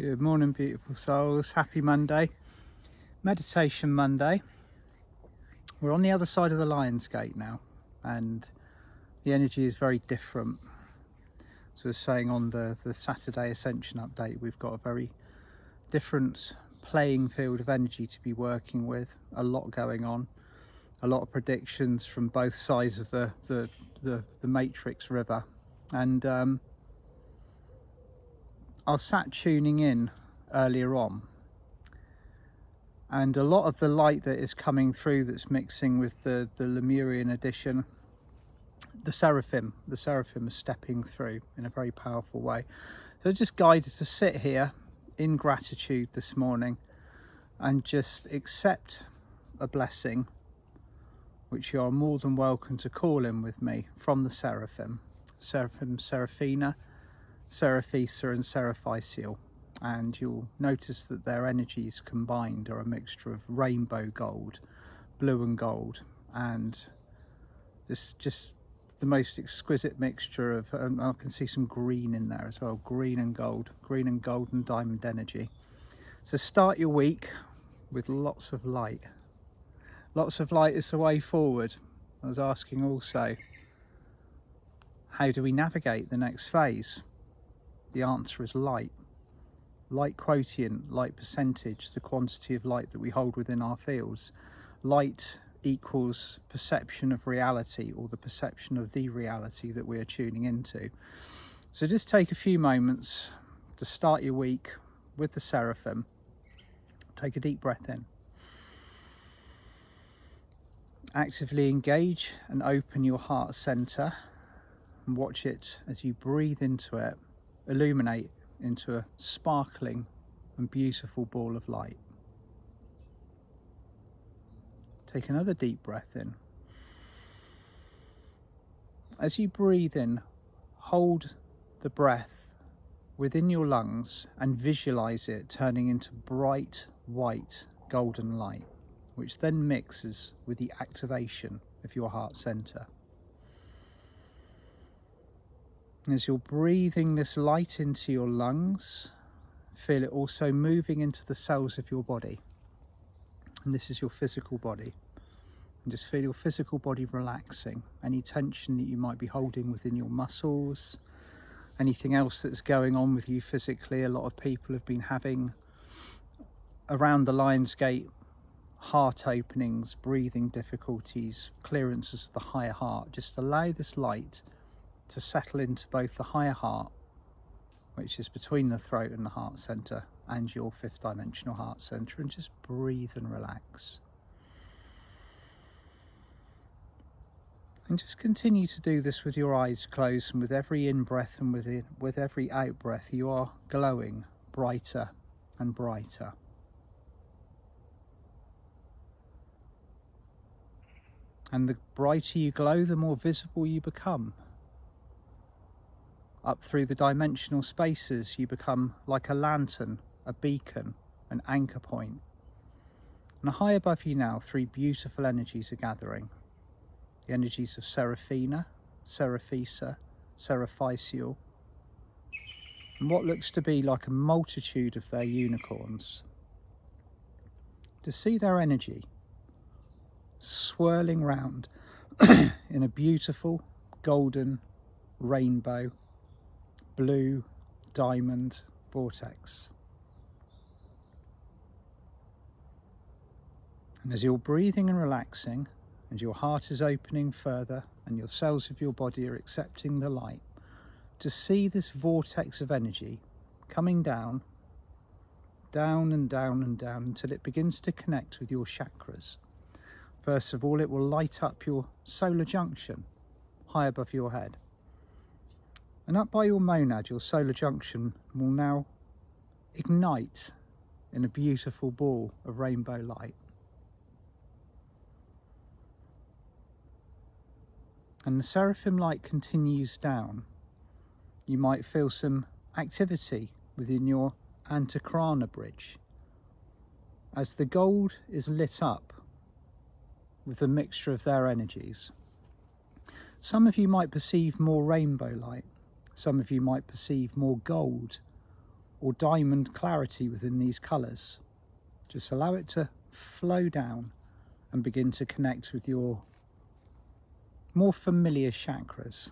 Good morning, beautiful souls. Happy Monday. Meditation Monday. We're on the other side of the Lion's Gate now, and the energy is very different. So I was saying on the Saturday Ascension update, we've got a very different playing field of energy to be working with. A lot going on. A lot of predictions from both sides of the Matrix River. And I was sat tuning in earlier on, and a lot of the light that is coming through that's mixing with the Lemurian edition, the Seraphim are stepping through in a very powerful way. So just guided to sit here in gratitude this morning and just accept a blessing, which you are more than welcome to call in with me from the Seraphim, Seraphina, Seraphisa and Seraphysial, and you'll notice that their energies combined are a mixture of rainbow gold, blue and gold, and this just the most exquisite mixture of, I can see some green in there as well, green and gold and diamond energy. So start your week with lots of light. Lots of light is the way forward. I was asking also, how do we navigate the next phase? The answer is light. Light quotient, light percentage, the quantity of light that we hold within our fields. Light equals perception of reality, or the perception of the reality that we are tuning into. So just take a few moments to start your week with the Seraphim. Take a deep breath in. Actively engage and open your heart center and watch it as you breathe into it, illuminate into a sparkling and beautiful ball of light. Take another deep breath in. As you breathe in, hold the breath within your lungs and visualize it turning into bright white golden light, which then mixes with the activation of your heart center. As you're breathing this light into your lungs, feel it also moving into the cells of your body. And this is your physical body. And just feel your physical body relaxing. Any tension that you might be holding within your muscles, anything else that's going on with you physically. A lot of people have been having around the Lion's Gate heart openings, breathing difficulties, clearances of the higher heart. Just allow this light to settle into both the higher heart, which is between the throat and the heart center, and your fifth dimensional heart center, and just breathe and relax. And just continue to do this with your eyes closed, and with every in-breath and with every out-breath, you are glowing brighter and brighter. And the brighter you glow, the more visible you become. Up through the dimensional spaces, you become like a lantern, a beacon, an anchor point. And high above you now, three beautiful energies are gathering. The energies of Seraphina, Seraphisa, Seraphysial, and what looks to be like a multitude of their unicorns. To see their energy swirling round in a beautiful golden rainbow, blue diamond vortex. And as you're breathing and relaxing, and your heart is opening further, and your cells of your body are accepting the light, to see this vortex of energy coming down, down and down and down, until it begins to connect with your chakras. First of all, it will light up your solar junction high above your head. And up by your monad, your solar junction will now ignite in a beautiful ball of rainbow light. And the Seraphim light continues down. You might feel some activity within your antakrana bridge as the gold is lit up with a mixture of their energies. Some of you might perceive more rainbow light. Some of you might perceive more gold or diamond clarity within these colours. Just allow it to flow down and begin to connect with your more familiar chakras.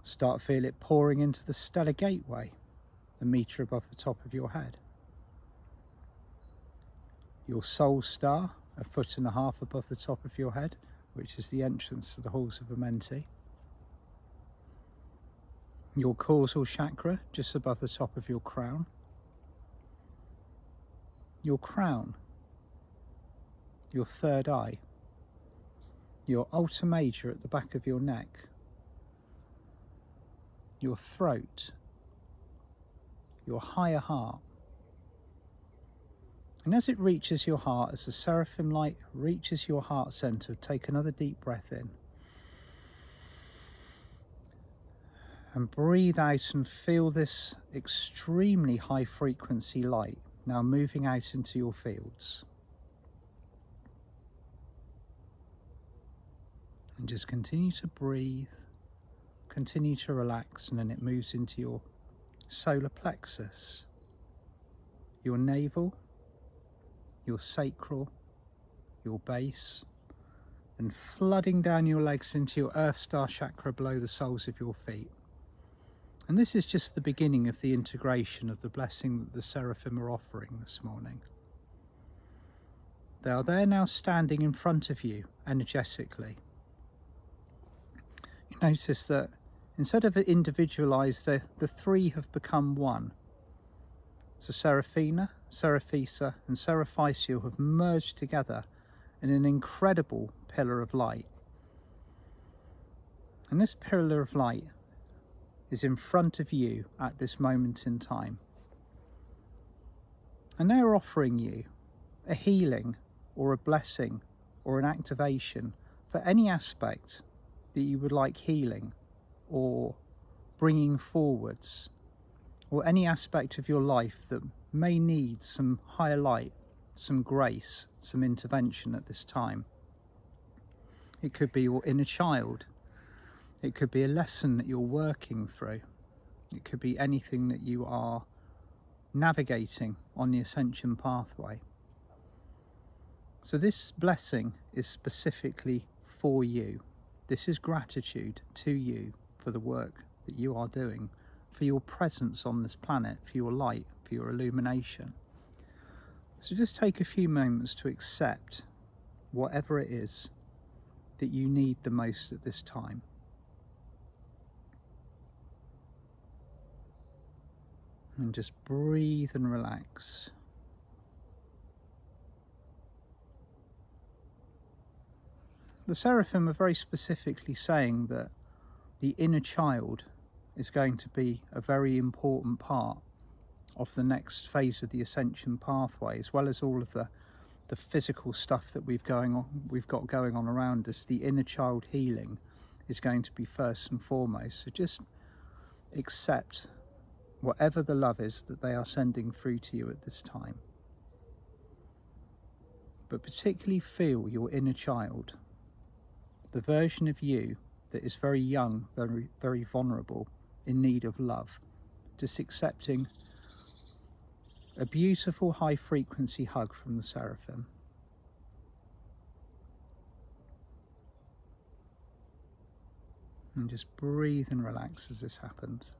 Start feel it pouring into the stellar gateway, a metre above the top of your head. Your soul star, 1.5 foot above the top of your head, which is the entrance to the halls of Amenti. Your causal chakra, just above the top of your crown. Your crown, your third eye. Your altar major at the back of your neck. Your throat. Your higher heart. And as it reaches your heart, as the Seraphim light reaches your heart center, take another deep breath in. And breathe out and feel this extremely high frequency light now moving out into your fields. And just continue to breathe, continue to relax, and then it moves into your solar plexus, your navel, your sacral, your base, and flooding down your legs into your Earth Star chakra below the soles of your feet. And this is just the beginning of the integration of the blessing that the Seraphim are offering this morning. They are there now standing in front of you energetically. You notice that instead of individualized, the three have become one. So Seraphina, Seraphisa and Seraphicio have merged together in an incredible pillar of light. And this pillar of light is in front of you at this moment in time. And they're offering you a healing or a blessing or an activation for any aspect that you would like healing or bringing forwards, or any aspect of your life that may need some higher light, some grace, some intervention at this time. It could be your inner child. It could be a lesson that you're working through. It could be anything that you are navigating on the ascension pathway. So this blessing is specifically for you. This is gratitude to you for the work that you are doing, for your presence on this planet, for your light, for your illumination. So just take a few moments to accept whatever it is that you need the most at this time. And just breathe and relax. The Seraphim are very specifically saying that the inner child is going to be a very important part of the next phase of the ascension pathway, as well as all of the physical stuff that we've got going on around us. The inner child healing is going to be first and foremost. So just accept whatever the love is that they are sending through to you at this time. But particularly feel your inner child, the version of you that is very young, very, very vulnerable, in need of love. Just accepting a beautiful high frequency hug from the Seraphim. And just breathe and relax as this happens.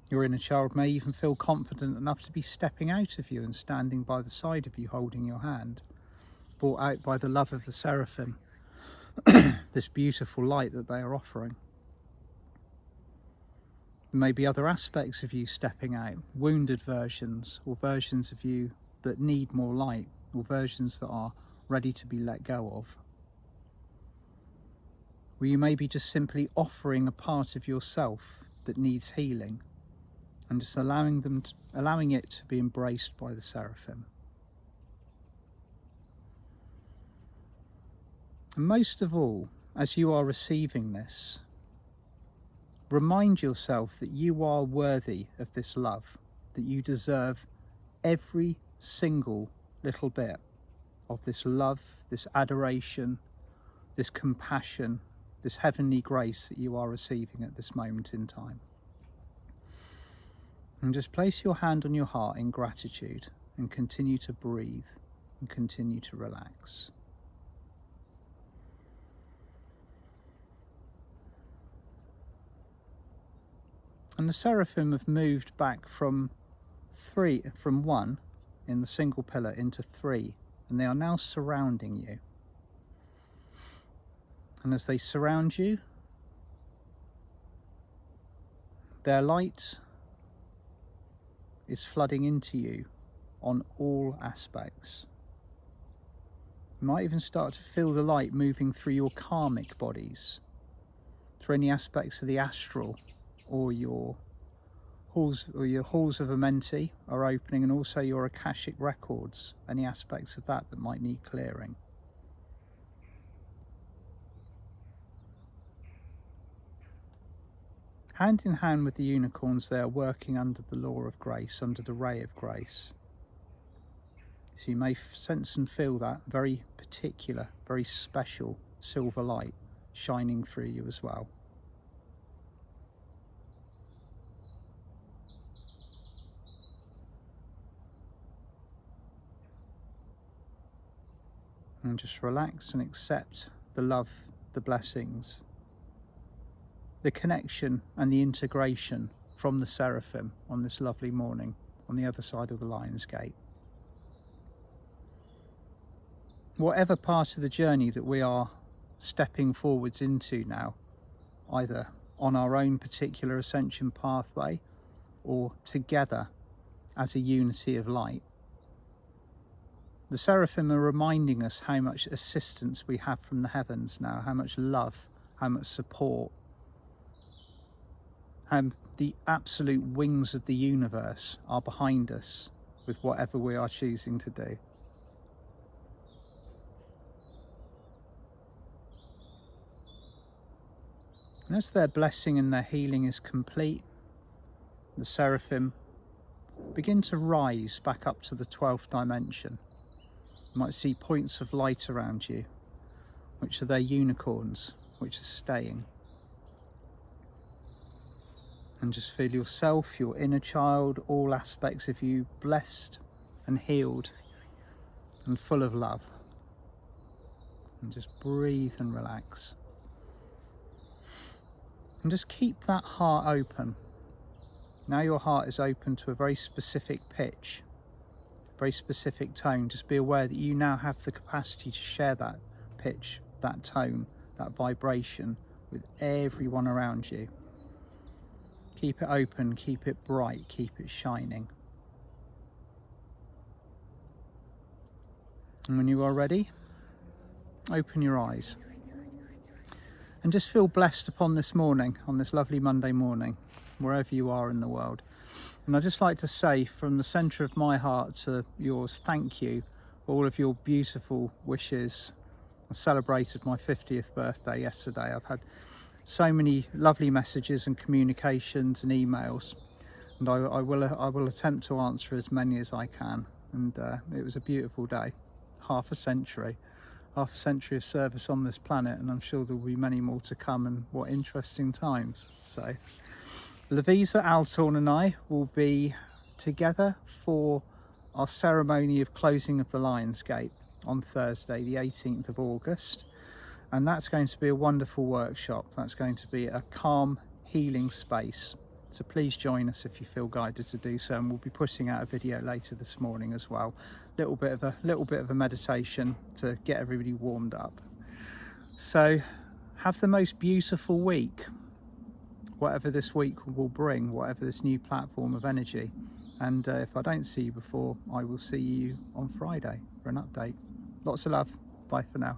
Your inner child may even feel confident enough to be stepping out of you and standing by the side of you, holding your hand, brought out by the love of the Seraphim, this beautiful light that they are offering. There may be other aspects of you stepping out, wounded versions, or versions of you that need more light, or versions that are ready to be let go of. Or you may be just simply offering a part of yourself that needs healing, and just allowing it to be embraced by the Seraphim. And most of all, as you are receiving this, remind yourself that you are worthy of this love, that you deserve every single little bit of this love, this adoration, this compassion, this heavenly grace that you are receiving at this moment in time. And just place your hand on your heart in gratitude and continue to breathe and continue to relax. And the Seraphim have moved back from one in the single pillar into 3, and they are now surrounding you. And as they surround you, their light is flooding into you on all aspects. You might even start to feel the light moving through your karmic bodies, through any aspects of the astral, or your halls of Amenti are opening, and also your Akashic records, any aspects of that might need clearing. Hand in hand with the unicorns, they are working under the law of grace, under the ray of grace. So you may sense and feel that very particular, very special silver light shining through you as well. And just relax and accept the love, the blessings, the connection and the integration from the Seraphim on this lovely morning on the other side of the Lion's Gate. Whatever part of the journey that we are stepping forwards into now, either on our own particular ascension pathway or together as a unity of light, the Seraphim are reminding us how much assistance we have from the heavens now, how much love, how much support, how the absolute wings of the universe are behind us with whatever we are choosing to do. And as their blessing and their healing is complete, the Seraphim begin to rise back up to the 12th dimension. You might see points of light around you, which are their unicorns, which are staying. And just feel yourself, your inner child, all aspects of you blessed and healed and full of love. And just breathe and relax. And just keep that heart open. Now your heart is open to a very specific pitch, very specific tone. Just be aware that you now have the capacity to share that pitch, that tone, that vibration with everyone around you. Keep it open, keep it bright, keep it shining. And when you are ready, open your eyes. And just feel blessed upon this morning, on this lovely Monday morning, wherever you are in the world. And I'd just like to say from the centre of my heart to yours, thank you for all of your beautiful wishes. I celebrated my 50th birthday yesterday. I've had so many lovely messages and communications and emails, and I will attempt to answer as many as I can. And it was a beautiful day, half a century of service on this planet, and I'm sure there will be many more to come, and what interesting times. So Lavisa, Altorn and I will be together for our ceremony of closing of the Lion's Gate on Thursday the 18th of August, and that's going to be a wonderful workshop. That's going to be a calm healing space, so please join us if you feel guided to do so, and we'll be putting out a video later this morning as well. Little bit of a meditation to get everybody warmed up. So have the most beautiful week, whatever this week will bring, whatever this new platform of energy. And if I don't see you before, I will see you on Friday for an update. Lots of love. Bye for now.